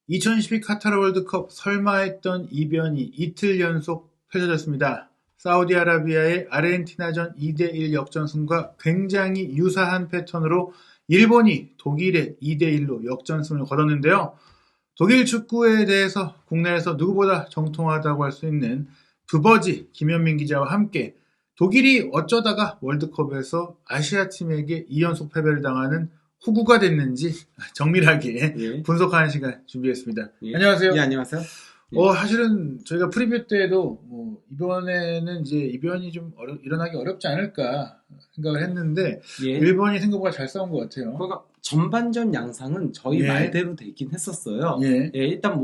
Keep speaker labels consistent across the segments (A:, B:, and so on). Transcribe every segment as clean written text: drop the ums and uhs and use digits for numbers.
A: 2022 카타르 월드컵 설마 했던 이변이 이틀 연속 펼쳐졌습니다. 사우디아라비아의 아르헨티나전 2대1 역전승과 굉장히 유사한 패턴으로 일본이 독일의 2대1로 역전승을 거뒀는데요. 독일 축구에 대해서 국내에서 누구보다 정통하다고 할 수 있는 두버지 김현민 기자와 함께 독일이 어쩌다가 월드컵에서 아시아팀에게 2연속 패배를 당하는 호구가 됐는지 정밀하게
B: 예.
A: 분석하는 시간 준비했습니다.
B: 예.
A: 안녕하세요.
B: 예, 안녕하세요. 예.
A: 사실은 저희가 프리뷰 때도 이번에는 이제 이변이 좀 일어나기 어렵지 않을까 생각을 했는데
B: 예.
A: 일본이 생각보다 잘 싸운 것 같아요.
B: 그러니까 전반전 양상은 저희
A: 예.
B: 말대로 되긴 했었어요.
A: 예.
B: 일단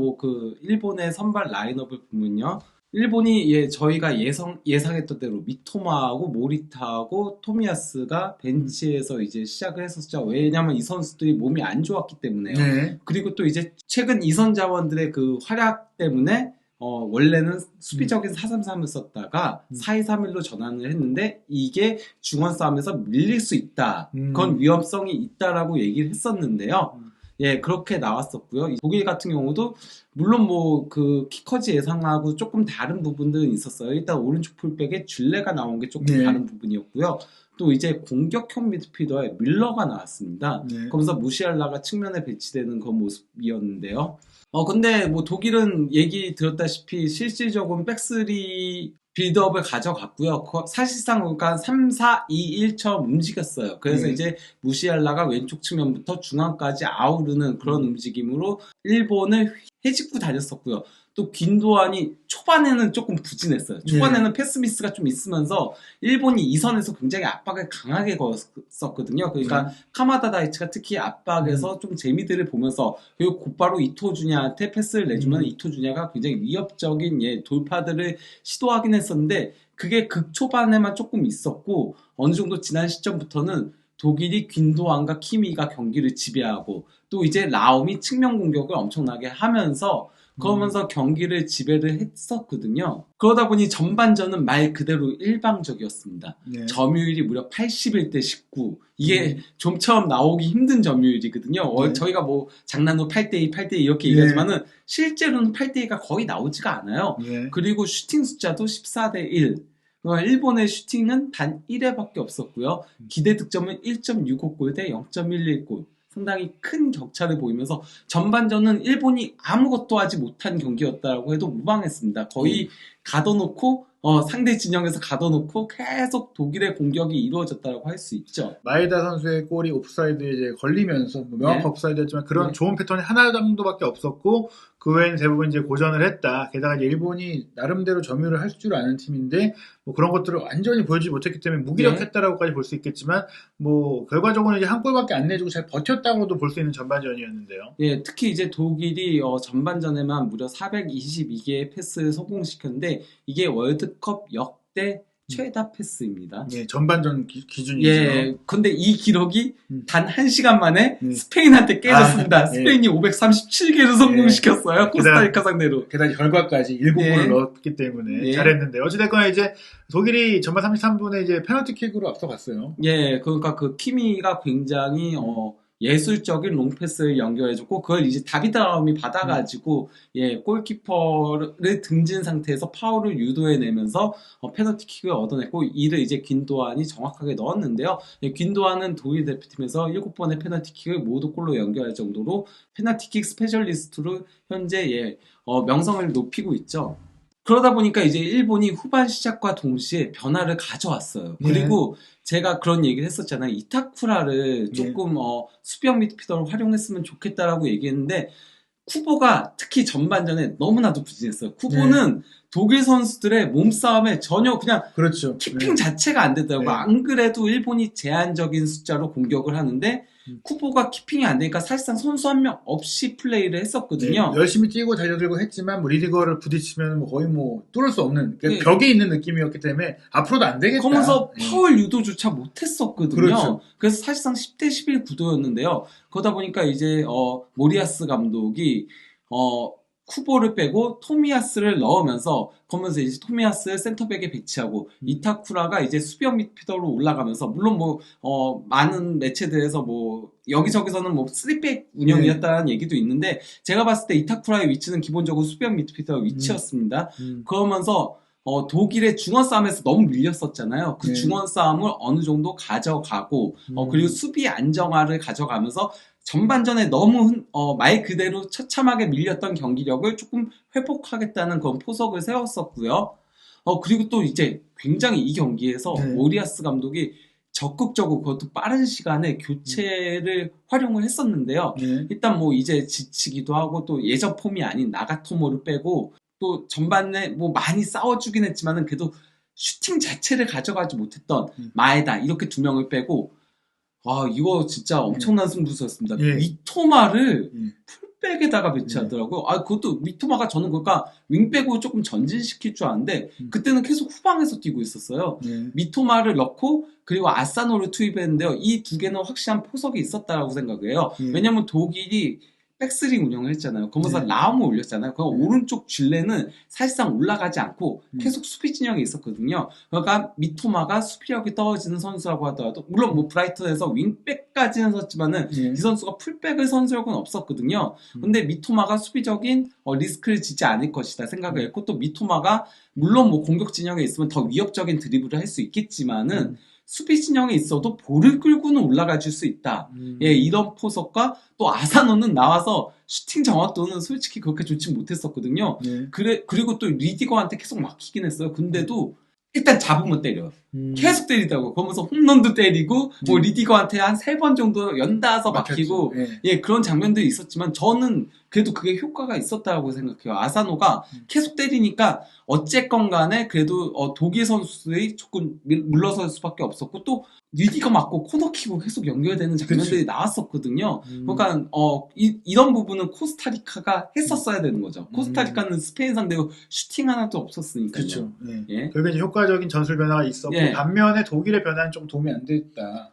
B: 일본의 선발 라인업을 보면요. 일본이 저희가 예상했던 대로 미토마하고 모리타하고 토미야스가 벤치에서 이제 시작을 했었죠. 왜냐면 이 선수들이 몸이 안 좋았기 때문에요.
A: 네.
B: 그리고 또 이제 최근 이선 자원들의 그 활약 때문에 원래는 수비적인 4-3-3을 썼다가 4-2-3-1로 전환을 했는데 이게 중원 싸움에서 밀릴 수 있다. 그건 위험성이 있다라고 얘기를 했었는데요. 예, 그렇게 나왔었고요. 독일 같은 경우도 물론 그 키커즈 예상하고 조금 다른 부분들은 있었어요. 일단 오른쪽 풀백에 줄레가 나온 게 조금
A: 네.
B: 다른 부분이었고요. 또 이제 공격형 미드필더에 밀러가 나왔습니다.
A: 네.
B: 그러면서 무시알라가 측면에 배치되는 그 모습이었는데요. 근데 독일은 얘기 들었다시피 실질적으로 백스리 빌드업을 가져갔고요. 사실상 그러니까 3-4-2-1처럼 움직였어요. 그래서 이제 무시알라가 왼쪽 측면부터 중앙까지 아우르는 그런 움직임으로 일본을 해집고 다녔었고요. 또 긴도안이 초반에는 조금 부진했어요. 초반에는 패스 미스가 좀 있으면서 일본이 이선에서 굉장히 압박을 강하게 걸었었거든요. 그러니까 카마다 다이치가 특히 압박에서 좀 재미들을 보면서 그리고 곧바로 이토주냐한테 패스를 내주면 이토주냐가 굉장히 위협적인 돌파들을 시도하긴 했었는데 그게 극초반에만 조금 있었고 어느 정도 지난 시점부터는 독일이 긴도안과 키미가 경기를 지배하고 또 이제 라움이 측면 공격을 엄청나게 하면서 그러면서 경기를 지배를 했었거든요. 그러다 보니 전반전은 말 그대로 일방적이었습니다.
A: 네.
B: 점유율이 무려 81대 19. 이게 좀처럼 나오기 힘든 점유율이거든요.
A: 네.
B: 저희가 장난으로 8대2, 8대2 이렇게 얘기하지만은 실제로는 8대2가 거의 나오지가 않아요.
A: 네.
B: 그리고 슈팅 숫자도 14대 1. 일본의 슈팅은 단 1회밖에 없었고요. 기대 득점은 1.65골 대 0.11골. 상당히 큰 격차를 보이면서 전반전은 일본이 아무것도 하지 못한 경기였다고 해도 무방했습니다. 거의 가둬놓고 상대 진영에서 가둬놓고 계속 독일의 공격이 이루어졌다고 할 수 있죠.
A: 마에다 선수의 골이 옵사이드에 이제 걸리면서 명확한 옵사이드였지만 그런 좋은 패턴이 하나 정도밖에 없었고 그 외에는 대부분 이제 고전을 했다. 게다가 이제 일본이 나름대로 점유를 할 줄 아는 팀인데 그런 것들을 완전히 보여주지 못했기 때문에 무기력했다라고까지 볼 수 있겠지만 결과적으로는 이제 한 골밖에 안 내주고 잘 버텼다고도 볼 수 있는 전반전이었는데요.
B: 예, 특히 이제 독일이 전반전에만 무려 422개의 패스를 성공시켰는데 이게 월드컵 역대 최다 패스입니다.
A: 예, 전반전 기준이죠.
B: 예, 근데 이 기록이 단 1시간 만에 스페인한테 깨졌습니다. 스페인이 537개를 성공시켰어요. 코스타리카 상대로.
A: 게다가 결과까지 7골을 넣었기 때문에 잘했는데 어찌됐거나 이제 독일이 전반 33분에 이제 페널티킥으로 앞서갔어요.
B: 예, 그러니까 그 키미가 굉장히 예술적인 롱패스를 연결해줬고 그걸 이제 다비드 라움이 받아가지고 골키퍼를 등진 상태에서 파울을 유도해내면서 페널티킥을 얻어냈고 이를 이제 긴도안이 정확하게 넣었는데요. 긴도안은 독일 대표팀에서 7번의 페널티킥을 모두 골로 연결할 정도로 페널티킥 스페셜리스트로 현재 명성을 높이고 있죠. 그러다 보니까 이제 일본이 후반 시작과 동시에 변화를 가져왔어요. 그리고 제가 그런 얘기를 했었잖아요. 이타쿠라를 조금 수비형 미드필더로 활용했으면 좋겠다라고 얘기했는데 쿠보가 특히 전반전에 너무나도 부진했어요. 쿠보는 독일 선수들의 몸싸움에 전혀 그냥 키핑 자체가 안 되더라고요. 안 그래도 일본이 제한적인 숫자로 공격을 하는데 쿠보가 키핑이 안 되니까 사실상 선수 한 명 없이 플레이를 했었거든요.
A: 열심히 뛰고 달려들고 했지만 리디거를 부딪히면 거의 뚫을 수 없는 벽에 있는 느낌이었기 때문에 앞으로도 안 되겠다.
B: 그러면서 파울 유도조차 못했었거든요. 그래서 사실상 10대 11 구도였는데요. 그러다 보니까 이제 모리아스 감독이 쿠보를 빼고 토미야스를 넣으면서 그러면서 이제 토미야스 센터백에 배치하고 이타쿠라가 이제 수비형 미드필더로 올라가면서 물론 뭐 많은 매체들에서 뭐 여기저기서는 뭐 3백 운영이었다는 얘기도 있는데 제가 봤을 때 이타쿠라의 위치는 기본적으로 수비형 미드필더 위치였습니다. 그러면서 독일의 중원 싸움에서 너무 밀렸었잖아요. 그
A: 네.
B: 중원 싸움을 어느 정도 가져가고 그리고 수비 안정화를 가져가면서 전반전에 너무 말 그대로 처참하게 밀렸던 경기력을 조금 회복하겠다는 그런 포석을 세웠었고요. 그리고 또 이제 굉장히 이 경기에서
A: 네.
B: 모리아스 감독이 적극적으로 그것도 빠른 시간에 교체를 활용을 했었는데요.
A: 네.
B: 일단 뭐 이제 지치기도 하고 또 예전 폼이 아닌 나가토모를 빼고 또 전반에 뭐 많이 싸워주긴 했지만은 그래도 슈팅 자체를 가져가지 못했던 마에다 이렇게 두 명을 빼고 이거 진짜 엄청난 승부수였습니다.
A: 예.
B: 미토마를
A: 예.
B: 풀백에다가 배치하더라고요. 그것도 미토마가 저는 그러니까 윙백으로 조금 전진시킬 줄 알았는데 그때는 계속 후방에서 뛰고 있었어요.
A: 네.
B: 미토마를 넣고 그리고 아사노를 투입했는데요. 이 두 개는 확실한 포석이 있었다라고 생각해요.
A: 예.
B: 왜냐면 독일이 백스리 운영을 했잖아요. 그러면서
A: 네.
B: 라움을 올렸잖아요. 그
A: 네.
B: 오른쪽 жил레는 사실상 올라가지 않고 계속 수비 진영에 있었거든요. 그러니까 미토마가 수비력이 떨어지는 선수라고 하더라도 물론 뭐 브라이턴에서 윙백까지는 썼지만은
A: 예.
B: 이 선수가 풀백을 선 적은 없었거든요. 근데 미토마가 수비적인 리스크를 지지 않을 것이다 생각을 했고 또 미토마가 물론 뭐 공격 진영에 있으면 더 위협적인 드리블을 할 수 있겠지만은 수비 진영에 있어도 볼을 끌고는 올라가 줄 수 있다. 예, 이런 포석과 또 아사노는 나와서 슈팅 정확도는 솔직히 그렇게 좋지 못했었거든요.
A: 네.
B: 그리고 또 리디거한테 계속 막히긴 했어요. 근데도 일단 잡으면 때려요. 계속 때리다고. 그러면서 홈런도 때리고 뭐 리디거한테 한 3번 정도 연달아서 막히고
A: 예.
B: 예, 그런 장면들이 있었지만 저는 그래도 그게 효과가 있었다고 생각해요. 아사노가 계속 때리니까 어쨌건 간에 그래도 독일 선수들이 조금 물러설 수밖에 없었고 또 리디거 맞고 코너킥으로 계속 연결되는 장면들이 나왔었거든요. 그러니까 이런 부분은 코스타리카가 했었어야 되는 거죠. 코스타리카는 스페인 상대로 슈팅 하나도 없었으니까요.
A: 그렇죠. 예.
B: 예.
A: 결국에 이제 효과적인 전술 변화가 있었고
B: 예.
A: 반면에 독일의 변화는 좀 도움이 안 됐다.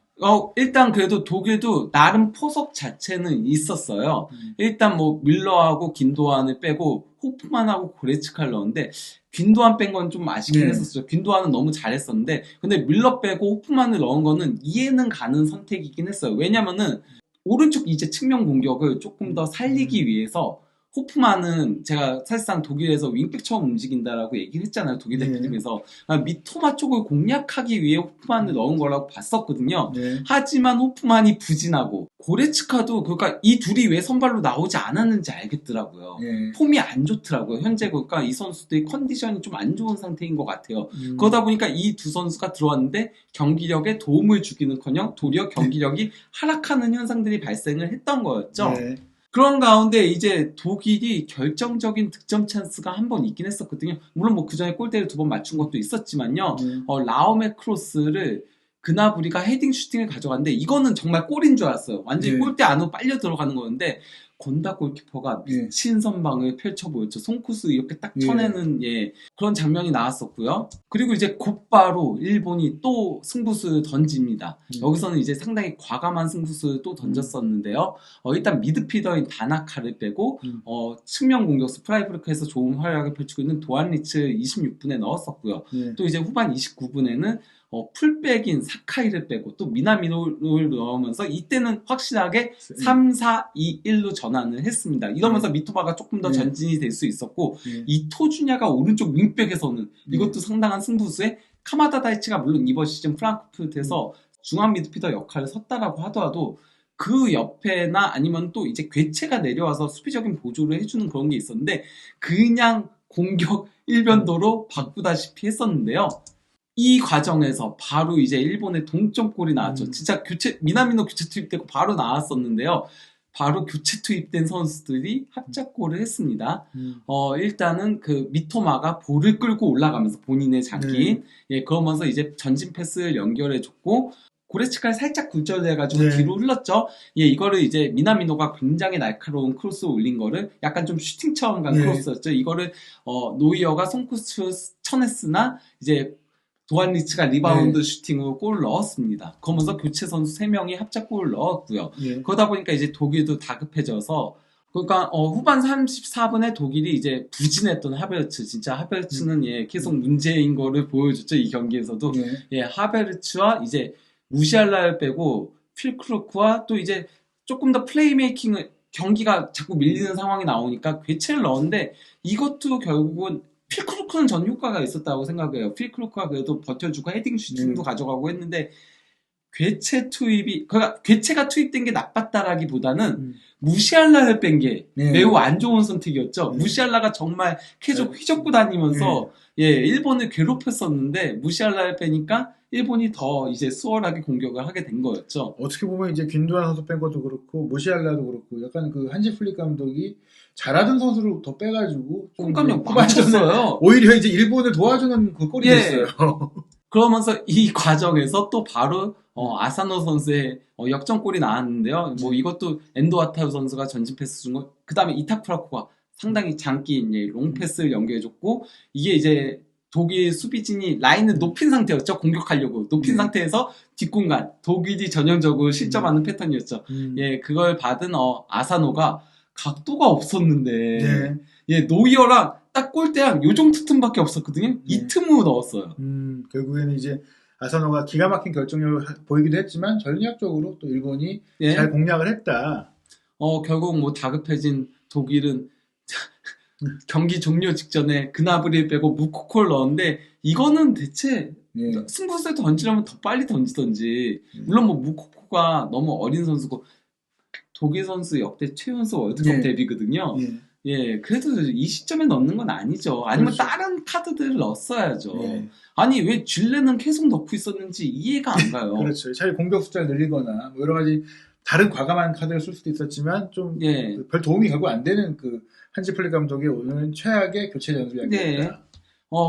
B: 일단 그래도 독일도 나름 포석 자체는 있었어요. 일단 뭐 밀러하고 긴도안을 빼고 호프만하고 고레츠카를 넣었는데 균도안 뺀 건 좀 아쉽긴
A: 네.
B: 했었어요. 균도안은 너무 잘했었는데 근데 밀러 빼고 호프만을 넣은 거는 이해는 가는 선택이긴 했어요. 왜냐면은 오른쪽 이제 측면 공격을 조금 더 살리기 위해서 호프만은 제가 사실상 독일에서 윙백처럼 움직인다라고 얘기를 했잖아요. 독일
A: 네.
B: 대표팀에서 미토마 쪽을 공략하기 위해 호프만을 넣은 거라고 봤었거든요.
A: 네.
B: 하지만 호프만이 부진하고 고레츠카도 그러니까 이 둘이 왜 선발로 나오지 않았는지 알겠더라고요.
A: 예.
B: 폼이 안 좋더라고요. 현재 그러니까 이 선수들이 컨디션이 좀 안 좋은 상태인 것 같아요. 그러다 보니까 이 두 선수가 들어왔는데 경기력에 도움을 주기는커녕 도리어 경기력이 하락하는 현상들이 발생을 했던 거였죠.
A: 네.
B: 그런 가운데 이제 독일이 결정적인 득점 찬스가 한 번 있긴 했었거든요. 물론 뭐 그전에 골대를 2번 맞춘 것도 있었지만요. 라움의 크로스를 그나브리가 헤딩 슈팅을 가져갔는데 이거는 정말 골인 줄 알았어요. 완전히
A: 네.
B: 골대 안으로 빨려 들어가는 거였는데 건다 골키퍼가
A: 예.
B: 미친 선방을 펼쳐 보였죠. 손코스 이렇게 딱
A: 예.
B: 쳐내는 그런 장면이 나왔었고요. 그리고 이제 곧바로 일본이 또 승부수를 던집니다. 여기서는 이제 상당히 과감한 승부수를 또 던졌었는데요. 일단 미드필더인 다나카를 빼고 측면 공격수 프라이브르크에서 좋은 활약을 펼치고 있는 도안리츠 26분에 넣었었고요.
A: 예.
B: 또 이제 후반 29분에는 풀백인 사카이를 빼고 또 미나미노를 넣으면서 이때는 확실하게 3-4-2-1로 전환을 했습니다. 이러면서 미토바가 조금 더 전진이 될 수 있었고 이 토주냐가 오른쪽 윙백에서는 이것도 상당한 승부수에 카마다 다이치가 물론 이번 시즌 프랑크푸르트에서 중앙 미드필더 역할을 섰다라고 하더라도 그 옆에나 아니면 또 이제 괴체가 내려와서 수비적인 보조를 해주는 그런 게 있었는데 그냥 공격 일변도로 바꾸다시피 했었는데요. 이 과정에서 바로 이제 일본의 동점골이 나왔죠. 진짜 미나미노 교체 투입되고 바로 나왔었는데요. 바로 교체 투입된 선수들이 합작골을 했습니다. 일단은 그 미토마가 볼을 끌고 올라가면서 본인의 장기인, 그러면서 이제 전진 패스를 연결해줬고, 고레츠카를 살짝 굴절돼가지고 뒤로 흘렀죠. 이거를 이제 미나미노가 굉장히 날카로운 크로스 올린 거를 약간 좀 슈팅처럼 간 크로스였죠. 이거를 노이어가 손코스 쳐냈으나 이제 도안리츠가 리바운드 슈팅으로 골을 넣었습니다. 그러면서 교체 선수 3명이 합작골을 넣었고요. 그러다 보니까 이제 독일도 다급해져서 그러니까 후반 34분에 독일이 이제 부진했던 하베르츠, 진짜 하베르츠는 예 계속 문제인 거를 보여줬죠, 이 경기에서도.
A: 네.
B: 예, 하베르츠와 이제 무시알라를 빼고 필크루크와 또 이제 조금 더 플레이메이킹을, 경기가 자꾸 밀리는 상황이 나오니까 교체를 넣었는데, 이것도 결국은 필크루크는 전 효과가 있었다고 생각해요. 필크루크가 그래도 버텨주고 헤딩 슈팅도 가져가고 했는데, 교체 투입이, 그러니까 교체가 투입된 게 나빴다라기보다는 무시알라를 뺀 게
A: 네.
B: 매우 안 좋은 선택이었죠.
A: 네.
B: 무시알라가 정말 계속 휘젓고 다니면서 예, 일본을 괴롭혔었는데, 무시알라를 빼니까 일본이 더 이제 수월하게 공격을 하게 된 거였죠.
A: 어떻게 보면 이제 균도한 선수 뺀 것도 그렇고 무시알라도 그렇고 약간 그 한지 플릭 감독이 잘하던 선수를 더 빼가지고 좀
B: 그러니까요,
A: 후반전에
B: 망쳤어요.
A: 오히려 이제 일본을 도와주는 그 꼴이
B: 예.
A: 됐어요.
B: 그러면서 이 과정에서 또 바로 아사노 선수의 역전골이 나왔는데요. 뭐 이것도 엔도 와타루 선수가 전진 패스 준 거, 그 다음에 이타쿠라코가 상당히 장기인 롱패스를 연결해줬고, 이게 이제 독일 수비진이 라인을 높인 상태였죠. 공격하려고 높인 상태에서 뒷공간, 독일이 전형적으로 실점하는 패턴이었죠. 예, 그걸 받은 아사노가 각도가 없었는데
A: 네.
B: 예, 노이어랑 딱 골대랑 요 정도 틈밖에 없었거든요. 이 틈으로 넣었어요.
A: 결국에는 이제 아사노가 기가 막힌 결정력을 보이기도 했지만 전략적으로 또 일본이
B: 예.
A: 잘 공략을 했다.
B: 결국 뭐 다급해진 독일은 경기 종료 직전에 그나브리를 빼고 무코코를 넣었는데, 이거는 대체
A: 네.
B: 승부수에 던지려면 더 빨리 던지던지. 물론 뭐 무코코가 너무 어린 선수고 독일 선수 역대 최연소 월드컵
A: 네.
B: 데뷔거든요. 예, 그래도 이 시점에 넣는 건 아니죠. 아니면
A: 그렇죠.
B: 다른 카드들을 넣었어야죠.
A: 네.
B: 아니, 왜 줄레는 계속 넣고 있었는지 이해가 안 가요.
A: 그렇죠. 차라리 공격 숫자를 늘리거나 뭐 여러 가지 다른 과감한 카드를 쓸 수도 있었지만 좀 별
B: 예.
A: 도움이 결국 안 되는 그 한지 플릭 감독의 오늘 최악의 교체 전술이었다.
B: 네.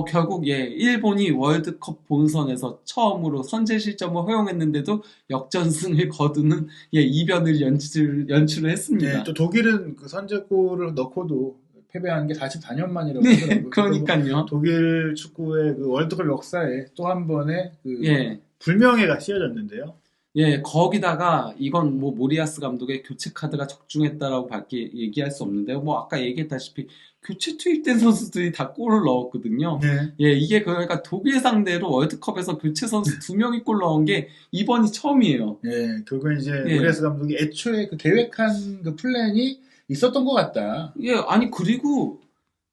B: 결국 일본이 월드컵 본선에서 처음으로 선제 실점을 허용했는데도 역전승을 거두는 이변을 연출을 했습니다.
A: 네, 또 독일은 그 선제골을 넣고도 패배한 게 44년 만이라고
B: 네,
A: 하더라고요.
B: 그러니까요.
A: 독일 축구의 그 월드컵 역사에 또 한 번의 그
B: 예.
A: 불명예가 씌워졌는데요.
B: 예, 거기다가 이건 뭐 모리아스 감독의 교체 카드가 적중했다라고 밖에 얘기할 수 없는데요. 뭐 아까 얘기했다시피 교체 투입된 선수들이 다 골을 넣었거든요.
A: 네.
B: 예, 이게 그러니까 독일 상대로 월드컵에서 교체 선수 2명이 골 넣은 게 이번이 처음이에요.
A: 네, 결국엔 이제
B: 예.
A: 모리아스 감독이 애초에 그 계획한 그 플랜이 있었던 것 같다.
B: 예, 아니 그리고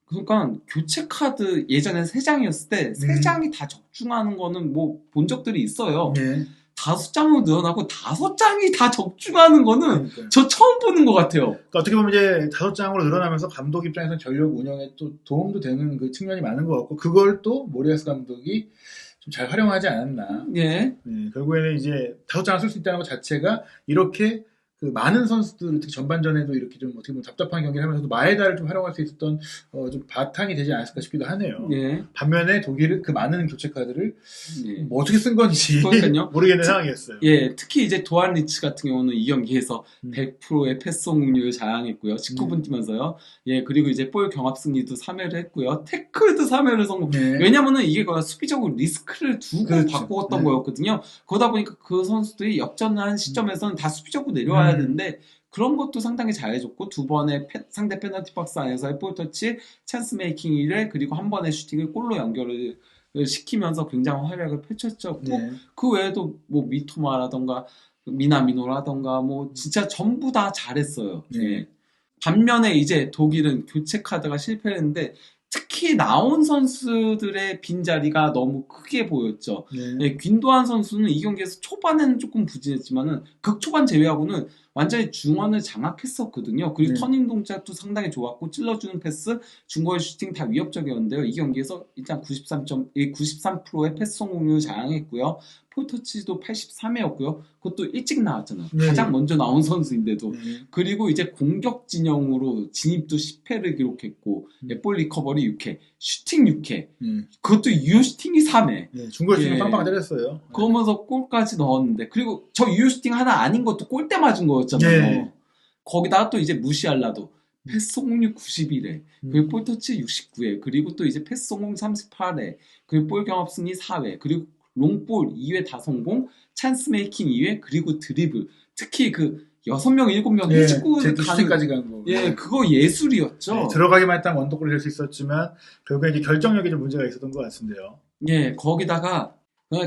B: 그러니까 교체 카드 예전에 3장이었을 때 3장이 다 적중하는 거는 뭐 본 적들이 있어요.
A: 네.
B: 5장으로 늘어나고 5장이 다 적중하는 거는
A: 그러니까요.
B: 저 처음 보는 것 같아요.
A: 그러니까 어떻게 보면 이제 5장으로 늘어나면서 감독 입장에서 전력 운영에 또 도움도 되는 그 측면이 많은 것 같고, 그걸 또 모리아스 감독이 좀 잘 활용하지 않았나.
B: 예.
A: 네, 결국에는 이제 5장을 쓸 수 있다는 것 자체가 이렇게 그 많은 선수들, 특히 전반전에도 이렇게 좀 어떻게 보면 답답한 경기를 하면서도 마에다를 좀 활용할 수 있었던 좀 바탕이 되지 않았을까 싶기도 하네요.
B: 예.
A: 반면에 독일은 그 많은 교체 카드를
B: 예.
A: 뭐 어떻게 쓴 건지
B: 그러니까요.
A: 모르겠는 상황이었어요.
B: 예, 특히 이제 도안 리츠 같은 경우는 이 경기에서 100%의 패스 성공률을 자랑했고요. 19분 뛰면서요. 예, 그리고 이제 볼 경합 승리도 3회를 했고요. 태클도 3회를 성공.
A: 네.
B: 왜냐면은 이게 수비적으로 리스크를 두고
A: 그렇죠.
B: 바꾸었던
A: 네.
B: 거였거든요. 그러다 보니까 그 선수들이 역전한 시점에서는 다 수비적으로 내려와야 되는데, 그런 것도 상당히 잘해줬고, 2번의 상대 페널티 박스 안에서의 볼 터치, 찬스 메이킹 1회, 그리고 한 번의 슈팅을 골로 연결을 시키면서 굉장한 활약을 펼쳤죠.
A: 네.
B: 그 외에도 뭐 미토마라던가 미나미노라던가 뭐 진짜 전부 다 잘했어요.
A: 네.
B: 예. 반면에 이제 독일은 교체 카드가 실패했는데, 특히 나온 선수들의 빈자리가 너무 크게 보였죠.
A: 네.
B: 예, 균도한 선수는 이 경기에서 초반에는 조금 부진했지만은 극초반 제외하고는 완전히 중원을 장악했었거든요. 그리고
A: 네.
B: 터닝 동작도 상당히 좋았고, 찔러주는 패스, 중거리 슈팅 다 위협적이었는데요. 이 경기에서 일단 93%의 패스 성공률을 자랑했고요. 폴터치도 83회였고요. 그것도 일찍 나왔잖아요.
A: 네.
B: 가장 먼저 나온 선수인데도.
A: 네.
B: 그리고 이제 공격 진영으로 진입도 10회를 기록했고, 볼 리커버리 6회, 슈팅 6회,
A: 네.
B: 그것도 유효 슈팅이 3회.
A: 네. 중거리 슈팅
B: 예.
A: 빵빵 때렸어요.
B: 그러면서 골까지 넣었는데, 그리고 저 유효 슈팅 하나 아닌 것도 골대 맞은 거였잖아요.
A: 네.
B: 거기다가 또 이제 무시알라도 패스 성공률 91회, 그리고 볼 터치 69회, 그리고 또 이제 패스 성공 38회, 그리고 볼 경합 승리 4회, 그리고 롱볼 2회 다 성공, 찬스 메이킹 2회, 그리고 드리블. 특히 그 6명, 7명
A: 예,
B: 해주고
A: 제
B: 가는
A: 슈팅까지 간 거.
B: 예, 그거 예술이었죠.
A: 네, 들어가기만 했다면 원더골이 될 수 있었지만 결국에 이제 결정력이 좀 문제가 있었던 것 같은데요.
B: 예, 거기다가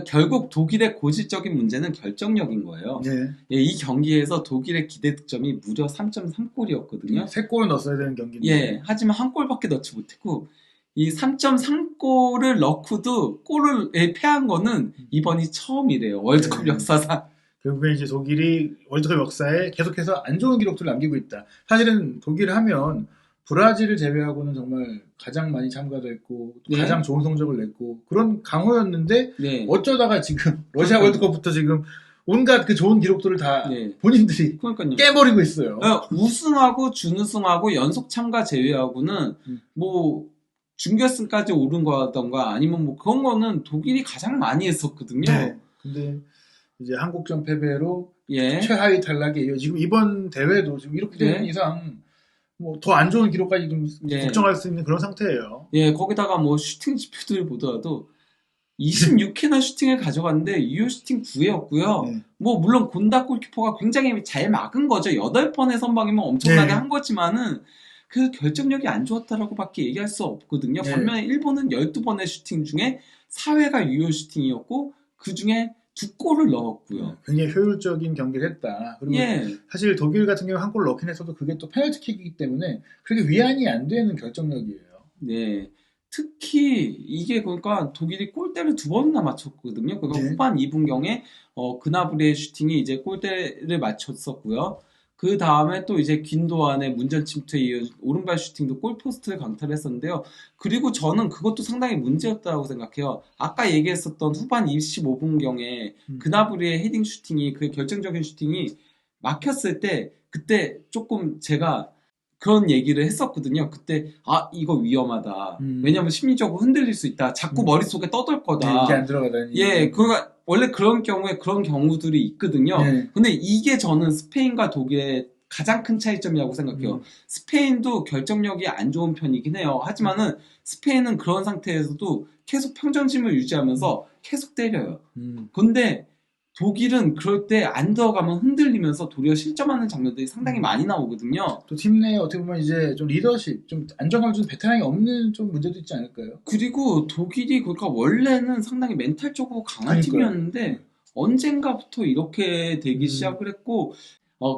B: 결국 독일의 고질적인 문제는 결정력인 거예요.
A: 네.
B: 예, 이 경기에서 독일의 기대 득점이 무려 3.3골이었거든요.
A: 3골을 넣었어야 되는 경기인데.
B: 예, 하지만 한 골밖에 넣지 못했고 이 3.3골을 넣고도 골을 패한 거는 이번이 처음이래요. 월드컵
A: 네.
B: 역사상.
A: 결국에 이제 독일이 월드컵 역사에 계속해서 안 좋은 기록들을 남기고 있다. 사실은 독일 하면 브라질을 제외하고는 정말 가장 많이 참가됐고
B: 네.
A: 가장 좋은 성적을 냈고 그런 강호였는데
B: 네.
A: 어쩌다가 지금 러시아 월드컵부터 지금 온갖 그 좋은 기록들을 다
B: 네.
A: 본인들이
B: 그러니까요.
A: 깨버리고 있어요.
B: 우승하고 준우승하고 연속 참가 제외하고는 뭐 준결승까지 오른 거라던가 아니면 뭐 그런 거는 독일이 가장 많이 했었거든요.
A: 네. 근데 이제 한국전 패배로
B: 예.
A: 최하위 탈락에 이어 지금 이번 대회도 지금 이렇게 되는
B: 네.
A: 이상 뭐 더 안 좋은 기록까지 좀
B: 네.
A: 걱정할 수 있는 그런 상태예요.
B: 예, 거기다가 뭐 슈팅 지표들 보더라도 26회나 슈팅을 가져갔는데 유효 슈팅 9회였고요.
A: 네.
B: 뭐 물론 곤다 골키퍼가 굉장히 잘 막은 거죠. 8번의 선방이면 엄청나게
A: 네.
B: 한 거지만은 그 결정력이 안 좋았다라고 밖에 얘기할 수 없거든요.
A: 네.
B: 반면에 일본은 12번의 슈팅 중에 4회가 유효 슈팅이었고 그 중에 2골을 넣었고요.
A: 굉장히 효율적인 경기를 했다. 그리고
B: 예.
A: 사실 독일 같은 경우 한 골 넣긴 했어도 그게 또 페널티킥이기 때문에 그렇게 위안이 안 되는 결정력이에요.
B: 네. 특히 이게 그러니까 독일이 골대를 2번이나 맞췄거든요. 그러니까
A: 네.
B: 후반 2분경에 그나브리의 슈팅이 이제 골대를 맞췄었고요. 그 다음에 또 이제 긴도안의 문전 침투에 이어 오른발 슈팅도 골포스트를 강탈했었는데요. 그리고 저는 그것도 상당히 문제였다고 생각해요. 아까 얘기했었던 후반 25분경에 그나브리의 헤딩 슈팅이 그 결정적인 슈팅이 막혔을 때 그때 조금 제가 그런 얘기를 했었거든요. 그때 이거 위험하다. 왜냐면 심리적으로 흔들릴 수 있다. 자꾸 머릿속에 떠들 거다.
A: 이게 안 들어가다니.
B: 예, 그러니까 원래 그런 경우에 그런 경우들이 있거든요.
A: 네.
B: 근데 이게 저는 스페인과 독일의 가장 큰 차이점이라고 생각해요. 스페인도 결정력이 안 좋은 편이긴 해요. 하지만은 스페인은 그런 상태에서도 계속 평정심을 유지하면서 계속 때려요. 근데 독일은 그럴 때 안 들어가면 흔들리면서 도리어 실점하는 장면들이 상당히 많이 나오거든요.
A: 또 팀 내에 어떻게 보면 이제 좀 리더십, 좀 안정감 주는 베테랑이 없는 좀 문제도 있지 않을까요?
B: 그리고 독일이 그러니까 원래는 상당히 멘탈적으로 강한
A: 그러니까요.
B: 팀이었는데 언젠가부터 이렇게 되기 시작을 했고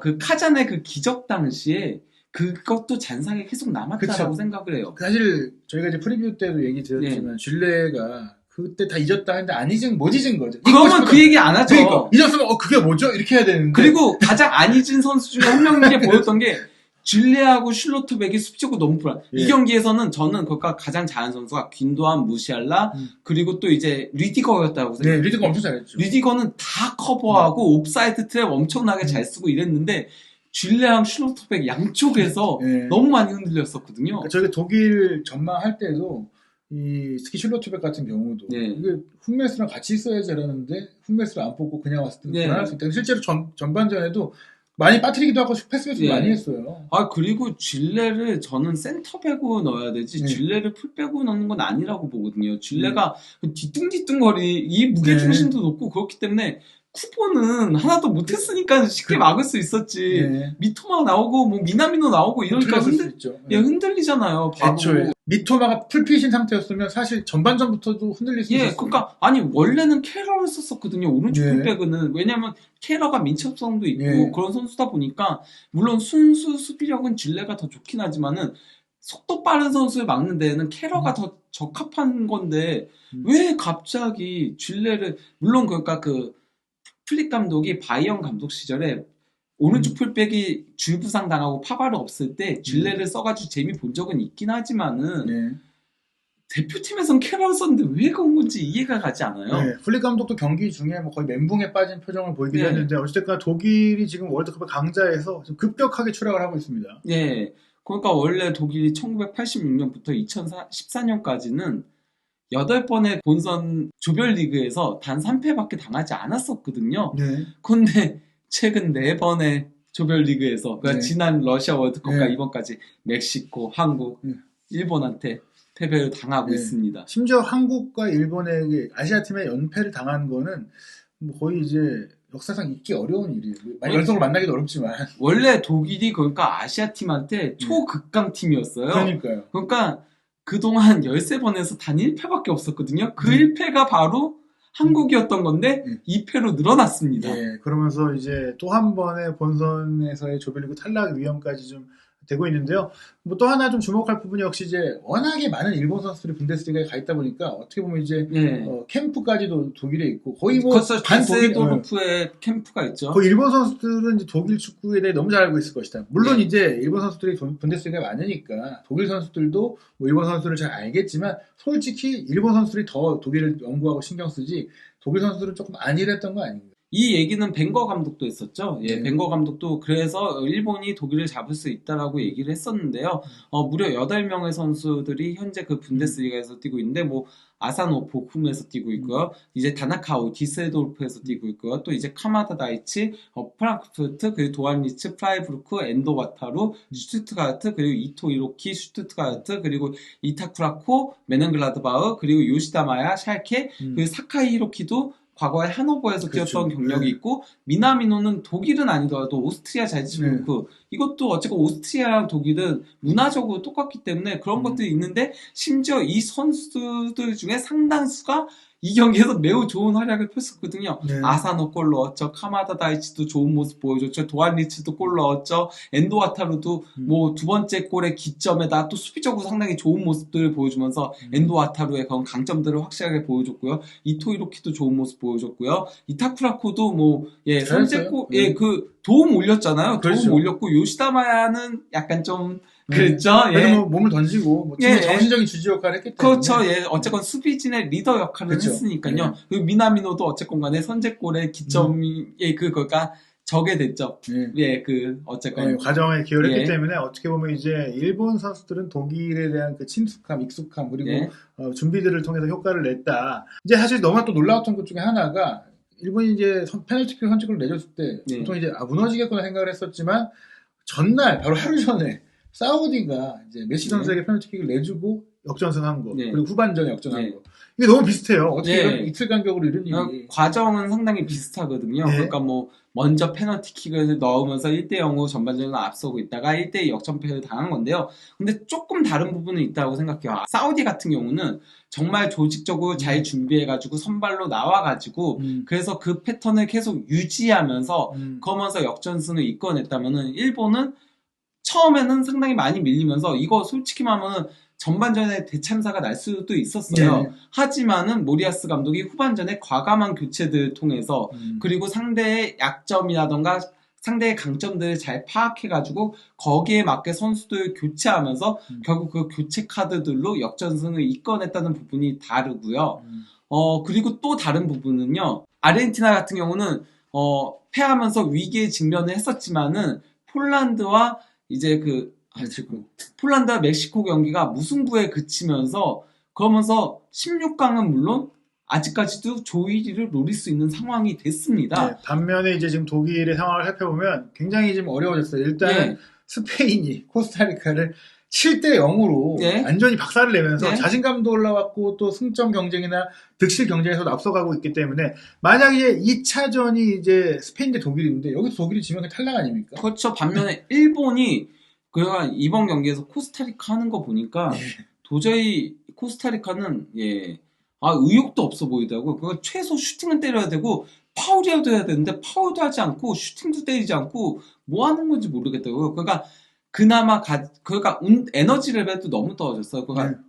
B: 그 카잔의 그 기적 당시에 그것도 잔상에 계속 남았다라고
A: 그쵸.
B: 생각을 해요.
A: 사실 저희가 이제 프리뷰 때도 얘기 드렸지만 줄레가 그때 다 잊었다 했는데 안 잊은 못 잊은 거죠.
B: 그러면 그 얘기 안 하죠.
A: 그러니까 잊었으면 그게 뭐죠? 이렇게 해야 되는데.
B: 그리고 가장 안 잊은 선수 중에 한 명인 게 보였던 게 줄레하고 슐로트백이 수비적으로 너무 불안.
A: 예.
B: 이 경기에서는 저는 그러니까 가장 잘한 선수가 귄도안, 무시알라 그리고 또 이제 리디거였다고
A: 네,
B: 생각해요.
A: 리드가 엄청 잘했죠.
B: 리디거는 다 커버하고 옵사이드 트랩 엄청나게 잘 쓰고 이랬는데 줄레랑 슐로트백 양쪽에서
A: 네.
B: 너무 많이 흔들렸었거든요.
A: 그러니까 저희가 독일 전망할 때도 이 스키 슐로트백 같은 경우도
B: 네.
A: 이게 훈메스랑 같이 있어야 잘하는데 훈메스를 안 뽑고 그냥 왔을 때
B: 네.
A: 불안할 수 있다. 실제로 전반전에도 많이 빠뜨리기도 하고 패스도
B: 네.
A: 많이 했어요.
B: 그리고 줄레를 저는 센터백으로 넣어야 되지
A: 네.
B: 줄레를 풀백으로 넣는 건 아니라고 보거든요. 줄레가 뒤뚱뒤뚱거리 이 무게중심도 높고 그렇기 때문에 쿠보는 하나도 못했으니까 쉽게 막을 수 있었지.
A: 네.
B: 미토마 나오고 뭐 미나미노 나오고 이러니까
A: 틀렸을 수 있죠.
B: 흔들리잖아요. 바로.
A: 애초에 미토마가 풀핏인 상태였으면 사실 전반전부터도 흔들릴 수 있었어요.
B: 그러니까 아니 원래는 케러를 썼었거든요. 오른쪽
A: 네.
B: 풀백은 왜냐하면 케러가 민첩성도 있고
A: 네.
B: 그런 선수다 보니까 물론 순수 수비력은 줄레가 더 좋긴 하지만은 속도 빠른 선수를 막는 데에는 케러가 더 적합한 건데 왜 갑자기 줄레를 물론 그러니까 그 플릭 감독이 바이언 감독 시절에 오른쪽 풀백이 줄 부상 당하고 파바르 없을 때 줄레를 써가지고 재미 본 적은 있긴 하지만은
A: 네.
B: 대표팀에선 캐럴 썼는데 왜 그런 건지 이해가 가지 않아요.
A: 네, 플릭 감독도 경기 중에 뭐 거의 멘붕에 빠진 표정을 보이기도
B: 네.
A: 했는데 어쨌든 독일이 지금 월드컵의 강자에서 좀 급격하게 추락을 하고 있습니다.
B: 네, 그러니까 원래 독일이 1986년부터 2014년까지는 8번의 본선 조별리그에서 단 3패밖에 당하지 않았었거든요.
A: 네.
B: 근데 최근 4번의 조별리그에서 그러니까
A: 네.
B: 지난 러시아 월드컵과
A: 네.
B: 이번까지 멕시코, 한국,
A: 네.
B: 일본한테 패배를 당하고
A: 네.
B: 있습니다.
A: 심지어 한국과 일본에게 아시아 팀의 연패를 당한 거는 뭐 거의 이제 역사상 있기 어려운 일이에요. 연속으로 만나기도 어렵지만.
B: 원래 독일이 그러니까 아시아 팀한테 초극강 팀이었어요.
A: 그러니까요.
B: 그러니까 그동안 13번에서 단 1패밖에 없었거든요. 그 1패가 바로 한국이었던 건데 2패로 늘어났습니다.
A: 예, 그러면서 이제 또 한 번의 본선에서의 조별리그 탈락 위험까지 좀 되고 있는데요. 뭐 또 하나 좀 주목할 부분이 역시 이제 워낙에 많은 일본 선수들이 분데스리가에 가 있다 보니까 어떻게 보면 이제
B: 네.
A: 캠프까지도 독일에 있고 거의 뭐
B: 그래서
A: 반 독일
B: 디세도르프에 캠프가 있죠.
A: 거의 일본 선수들은 이제 독일 축구에 대해 너무 잘 알고 있을 것이다. 물론
B: 네.
A: 이제 일본 선수들이 분데스리가에 많으니까 독일 선수들도 뭐 일본 선수들을 잘 알겠지만 솔직히 일본 선수들이 더 독일을 연구하고 신경 쓰지 독일 선수들은 조금 안일했던 거 아닌가.
B: 이 얘기는 벵거 감독도 했었죠. 예,
A: 네.
B: 벵거 감독도 그래서 일본이 독일을 잡을 수 있다라고 얘기를 했었는데요. 무려 8명의 선수들이 현재 그 분데스리가에서 뛰고 있는데 뭐 아사노 보쿰에서 뛰고 있고요. 이제 다나카오 디세도르프에서 뛰고 있고요. 또 이제 카마다 다이치, 프랑크푸르트, 그리고 도안리츠, 프라이부르크, 엔도와타루, 슈투트가르트, 그리고 이토 이로키, 슈투트가르트, 그리고 이타쿠라코, 메넨글라드바흐, 그리고 요시다마야, 샬케, 그리고 사카이 히로키도 과거에 하노버에서 뛰었던
A: 그렇죠.
B: 경력이 있고 미나미노는 독일은 아니더라도 오스트리아 잘츠부르크 이것도 어쨌건 오스트리아랑 독일은 문화적으로 똑같기 때문에 그런 것들이 있는데 심지어 이 선수들 중에 상당수가 이 경기에서 매우 좋은 활약을 펼쳤거든요.
A: 네.
B: 아사노 골 넣었죠. 카마다 다이치도 좋은 모습 보여줬죠. 도안리츠도 골 넣었죠. 엔도와타루도 뭐 두 번째 골의 기점에다 또 수비적으로 상당히 좋은 모습들을 보여주면서 엔도와타루의 그런 강점들을 확실하게 보여줬고요. 이토이로키도 좋은 모습 보여줬고요. 이타쿠라코도 뭐 선제골 그 도움 올렸잖아요.
A: 그렇죠.
B: 도움 올렸고 요시다마야는 약간 좀 그랬죠.
A: 그래도 뭐 몸을 던지고 뭐 팀의 정신적인 주지 역할을 했기 때문에
B: 그렇죠. 예, 어쨌건 수비진의 리더 역할을
A: 그렇죠.
B: 했으니까요. 그리고 미나미노도 어쨌건 간에 선제골의 기점이 그러니까 저게 됐죠. 어쨌건
A: 과정에 기여를 했기 때문에 어떻게 보면 이제 일본 선수들은 독일에 대한 그 친숙함, 익숙함 그리고 준비들을 통해서 효과를 냈다. 이제 사실 너무나 또 놀라웠던 것 중에 하나가 일본이 이제 페널티킥 선제골을 내줬을 때 보통 이제 무너지겠구나 생각을 했었지만 전날 바로 하루 전에 사우디가 이제 메시 선수에게 페널티킥을 내주고 역전승한 거 그리고 후반전에 역전한 거 이게 너무 비슷해요. 어떻게 이런 이틀 간격으로 이런 일이
B: 과정은 상당히 비슷하거든요. 그러니까 뭐 먼저 페널티킥을 넣으면서 1대0으로 전반전을 앞서고 있다가 1대2 역전패를 당한 건데요. 근데 조금 다른 부분은 있다고 생각해요. 사우디 같은 경우는 정말 조직적으로 잘 준비해가지고 선발로 나와가지고 그래서 그 패턴을 계속 유지하면서 그러면서 역전승을 이끌어냈다면은 일본은 처음에는 상당히 많이 밀리면서 이거 솔직히 말하면 전반전에 대참사가 날 수도 있었어요. 하지만은 모리아스 감독이 후반전에 과감한 교체들을 통해서 그리고 상대의 약점이라던가 상대의 강점들을 잘 파악해가지고 거기에 맞게 선수들을 교체하면서 결국 그 교체 카드들로 역전승을 이끌어냈다는 부분이 다르고요. 그리고 또 다른 부분은요. 아르헨티나 같은 경우는 패하면서 위기에 직면을 했었지만은 폴란드와 이제 폴란드와 멕시코 경기가 무승부에 그치면서 그러면서 16강은 물론 아직까지도 조이리를 노릴 수 있는 상황이 됐습니다.
A: 반면에 이제 지금 독일의 상황을 살펴보면 굉장히 좀 어려워졌어요. 일단 스페인이 코스타리카를 7대0으로 완전히 박살을 내면서 자신감도 올라왔고 또 승점 경쟁이나 득실 경쟁에서도 앞서가고 있기 때문에 만약에 2차전이 이제 스페인 대 독일인데 여기서 독일이 지면 탈락 아닙니까?
B: 그렇죠. 반면에 일본이 그러니까 이번 경기에서 코스타리카 하는 거 보니까 도저히 코스타리카는 의욕도 없어 보이더라고요. 그러니까 최소 슈팅은 때려야 되고 파울이라도 해야 되는데 파울도 하지 않고 슈팅도 때리지 않고 뭐 하는 건지 모르겠더라고요. 그러니까 그나마 에너지 레벨도 너무 떨어졌어요. 그러니까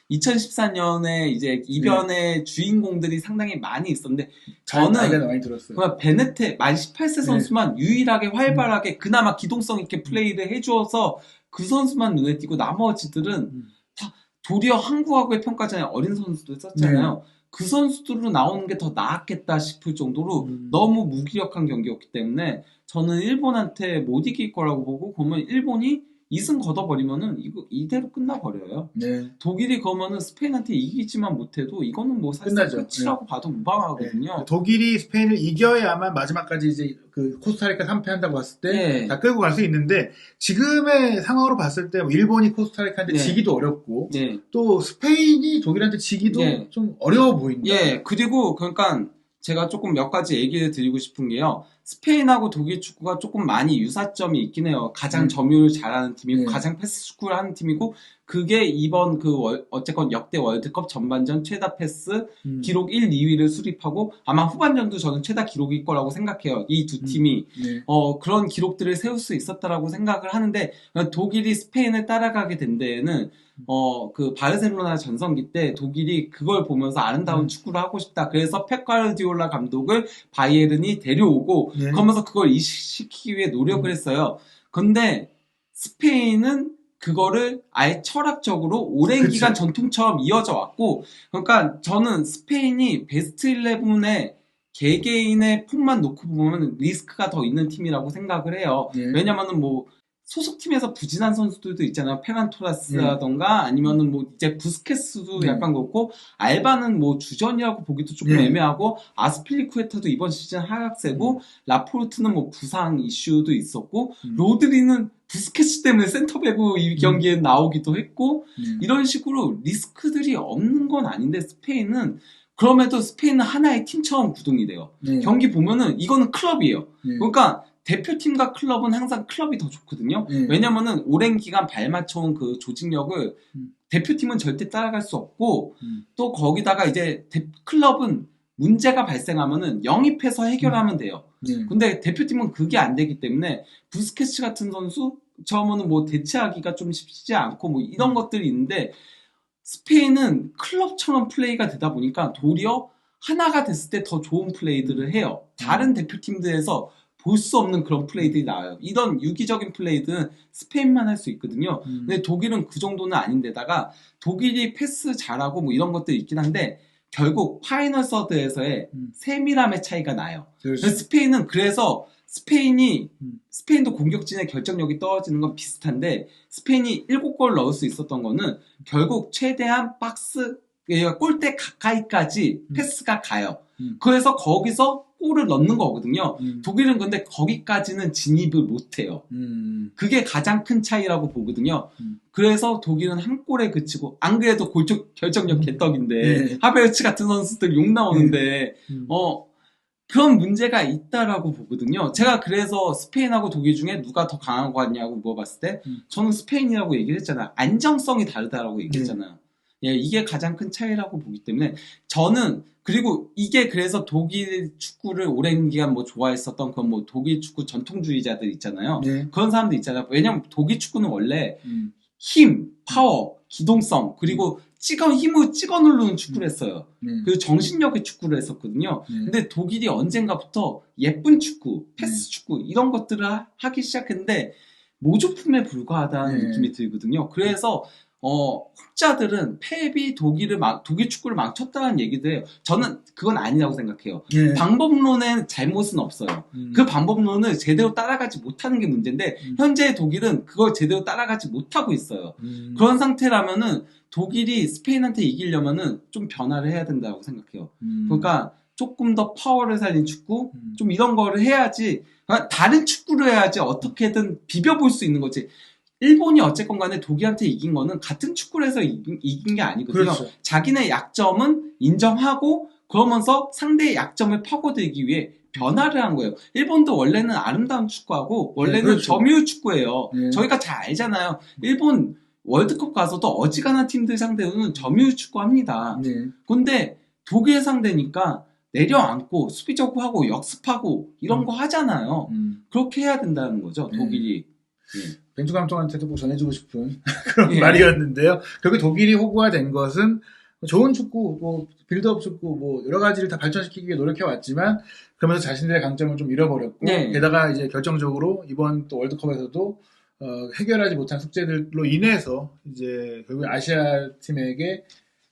B: 2014년에 이제 이변의 주인공들이 상당히 많이 있었는데 저는
A: 많이 들었어요.
B: 그냥 베네테 만 18세 선수만 유일하게 활발하게 그나마 기동성 있게 플레이를 해주어서 그 선수만 눈에 띄고 나머지들은 다 도리어 한국하고의 평가전에 어린 선수도 썼잖아요. 그 선수들로 나오는 게 더 나았겠다 싶을 정도로 너무 무기력한 경기였기 때문에 저는 일본한테 못 이길 거라고 보고 그러면 일본이 2승 걷어버리면은 이대로 끝나버려요. 독일이 그러면은 스페인한테 이기지만 못해도 이거는 뭐 사실 끝이라고 봐도 무방하거든요.
A: 독일이 스페인을 이겨야만 마지막까지 이제 그 코스타리카 3패 한다고 봤을 때 다 끌고 갈 수 있는데 지금의 상황으로 봤을 때 일본이 코스타리카한테 지기도 어렵고 또 스페인이 독일한테 지기도 좀 어려워 보인다.
B: 그리고 그러니까 제가 조금 몇 가지 얘기를 드리고 싶은 게요. 스페인하고 독일 축구가 조금 많이 유사점이 있긴 해요. 가장 점유율 잘하는 팀이고, 가장 패스 축구를 하는 팀이고, 그게 이번 어쨌건 역대 월드컵 전반전 최다 패스 기록 1, 2위를 수립하고, 아마 후반전도 저는 최다 기록일 거라고 생각해요. 이 두 팀이. 그런 기록들을 세울 수 있었다라고 생각을 하는데, 독일이 스페인을 따라가게 된 데에는, 그 바르셀로나 전성기 때 독일이 그걸 보면서 아름다운 축구를 하고 싶다. 그래서 펩 가르디올라 감독을 바이에른이 데려오고 그러면서 그걸 이식시키기 위해 노력을 했어요. 근데 스페인은 그거를 아예 철학적으로 오랜 기간 전통처럼 이어져 왔고, 그러니까 저는 스페인이 베스트 11에 개개인의 폼만 놓고 보면 리스크가 더 있는 팀이라고 생각을 해요. 왜냐면은 뭐 소속팀에서 부진한 선수들도 있잖아요. 페란 토라스라던가 아니면은 뭐 이제 부스케스도 약간 그렇고, 알바는 뭐 주전이라고 보기도 조금 애매하고, 아스필리쿠에타도 이번 시즌 하락세고, 라포르트는 뭐 부상 이슈도 있었고, 로드리는 부스케스 때문에 센터백으로 이 경기에 나오기도 했고, 이런 식으로 리스크들이 없는 건 아닌데, 그럼에도 스페인은 하나의 팀처럼 구동이 돼요. 경기 보면은 이거는 클럽이에요. 그러니까 대표팀과 클럽은 항상 클럽이 더 좋거든요. 왜냐면은 오랜 기간 발맞춰온 그 조직력을 대표팀은 절대 따라갈 수 없고, 또 거기다가 이제 클럽은 문제가 발생하면은 영입해서 해결하면 돼요. 근데 대표팀은 그게 안 되기 때문에 부스케츠 같은 선수 처음에는 뭐 대체하기가 좀 쉽지 않고 뭐 이런 것들이 있는데, 스페인은 클럽처럼 플레이가 되다 보니까 도리어 하나가 됐을 때 더 좋은 플레이들을 해요. 다른 대표팀들에서 볼 수 없는 그런 플레이들이 나와요. 이런 유기적인 플레이들은 스페인만 할 수 있거든요. 근데 독일은 그 정도는 아닌데다가 독일이 패스 잘하고 뭐 이런 것들이 있긴 한데, 결국 파이널 서드에서의 세밀함의 차이가 나요. 스페인은 그래서 스페인도 공격진의 결정력이 떨어지는 건 비슷한데, 스페인이 7골 넣을 수 있었던 거는 결국 최대한 골대 가까이까지 패스가 가요. 그래서 거기서 골을 넣는 거거든요. 독일은 근데 거기까지는 진입을 못해요. 그게 가장 큰 차이라고 보거든요. 그래서 독일은 한 골에 그치고, 안 그래도 결정력 개떡인데 하베르츠 같은 선수들 욕 나오는데 그런 문제가 있다라고 보거든요. 제가 그래서 스페인하고 독일 중에 누가 더 강한 거 같냐고 물어봤을 때 저는 스페인이라고 얘기를 했잖아요. 안정성이 다르다라고 얘기했잖아요. 이게 가장 큰 차이라고 보기 때문에 저는, 그리고 이게 그래서 독일 축구를 오랜 기간 뭐 좋아했었던 그런 뭐 독일 축구 전통주의자들 있잖아요. 그런 사람들 있잖아요. 왜냐면 독일 축구는 원래 힘, 파워, 기동성, 그리고 힘을 찍어 누르는 축구를 했어요. 그리고 정신력의 축구를 했었거든요. 근데 독일이 언젠가부터 예쁜 축구, 패스 축구 이런 것들을 하기 시작했는데 모조품에 불과하다는 느낌이 들거든요. 그래서 혹자들은 펩이 독일 축구를 망쳤다는 얘기도 해요. 저는 그건 아니라고 생각해요. 방법론에 잘못은 없어요. 그 방법론을 제대로 따라가지 못하는 게 문제인데, 현재 독일은 그걸 제대로 따라가지 못하고 있어요. 그런 상태라면은 독일이 스페인한테 이기려면은 좀 변화를 해야 된다고 생각해요. 그러니까 조금 더 파워를 살린 축구, 좀 이런 거를 해야지, 그러니까 다른 축구를 해야지 어떻게든 비벼볼 수 있는 거지. 일본이 어쨌건 간에 독일한테 이긴 거는 같은 축구를 해서 이긴 게 아니거든요.
A: 그렇죠.
B: 자기네 약점은 인정하고, 그러면서 상대의 약점을 파고들기 위해 변화를 한 거예요. 일본도 원래는 아름다운 축구하고 원래는 점유율 축구예요. 저희가 잘 알잖아요. 일본 월드컵 가서도 어지간한 팀들 상대로는 점유율 축구합니다. 근데 독일 상대니까 내려앉고 수비적으로 하고 역습하고 이런 거 하잖아요. 그렇게 해야 된다는 거죠, 독일이.
A: 벤투 감독한테도 꼭 전해주고 싶은 그런 말이었는데요. 결국 독일이 호구가 된 것은 좋은 축구, 뭐 빌드업 축구, 뭐 여러 가지를 다 발전시키기 위해 노력해왔지만, 그러면서 자신들의 강점을 좀 잃어버렸고, 게다가 이제 결정적으로 이번 또 월드컵에서도 해결하지 못한 숙제들로 인해서 이제 결국 아시아 팀에게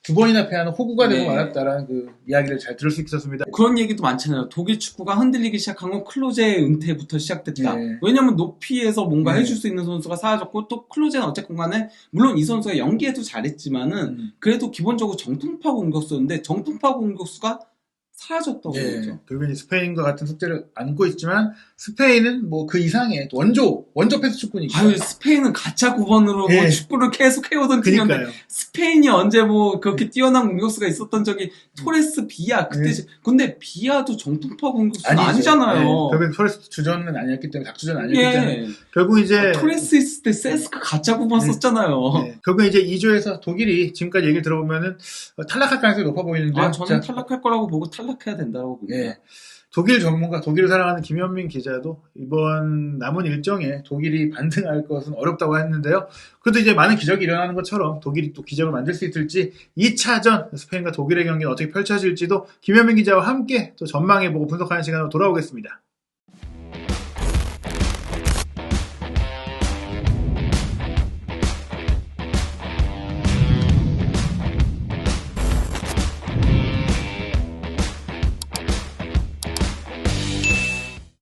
A: 2번이나 패하는 호구가 되고 말았다라는 그 이야기를 잘 들을 수 있었습니다.
B: 그런 얘기도 많잖아요. 독일 축구가 흔들리기 시작한 건 클로제의 은퇴부터 시작됐다. 왜냐면 높이에서 뭔가 해줄 수 있는 선수가 사라졌고, 또 클로제는 어쨌건 간에 물론 이 선수가 연기에도 잘했지만은 그래도 기본적으로 정통파 공격수인데, 정통파 공격수가 사라졌다고
A: 예,
B: 그러죠.
A: 결국엔 이 스페인과 같은 숙제를 안고 있지만 스페인은 뭐 그 이상의 원조 패스 축구니까.
B: 아유, 스페인은 가짜 9번으로
A: 예.
B: 뭐 축구를 계속 해오던 팀이었는데
A: 그니까요.
B: 스페인이 언제 뭐 그렇게 뛰어난 공격수가 있었던 적이 토레스, 비아 그때
A: 예.
B: 근데 비아도 정통파 공격수는
A: 아니죠.
B: 아니잖아요.
A: 예, 결국엔 토레스 주전은 아니었기 때문에 작주전 아니었기 때문에
B: 예.
A: 결국 이제
B: 토레스 있을 때 세스크 가짜 9번
A: 예.
B: 썼잖아요.
A: 예, 결국 이제 2조에서 독일이 지금까지 얘기를 들어보면은 탈락할 가능성이 높아 보이는데
B: 아, 저는 탈락할 거라고 보고 탈락해야 된다고 봅니다.
A: 예. 독일 전문가, 독일을 사랑하는 김현민 기자도 이번 남은 일정에 독일이 반등할 것은 어렵다고 했는데요. 그래도 이제 많은 기적이 일어나는 것처럼 독일이 또 기적을 만들 수 있을지 2차전 스페인과 독일의 경기는 어떻게 펼쳐질지도 김현민 기자와 함께 또 전망해보고 분석하는 시간으로 돌아오겠습니다.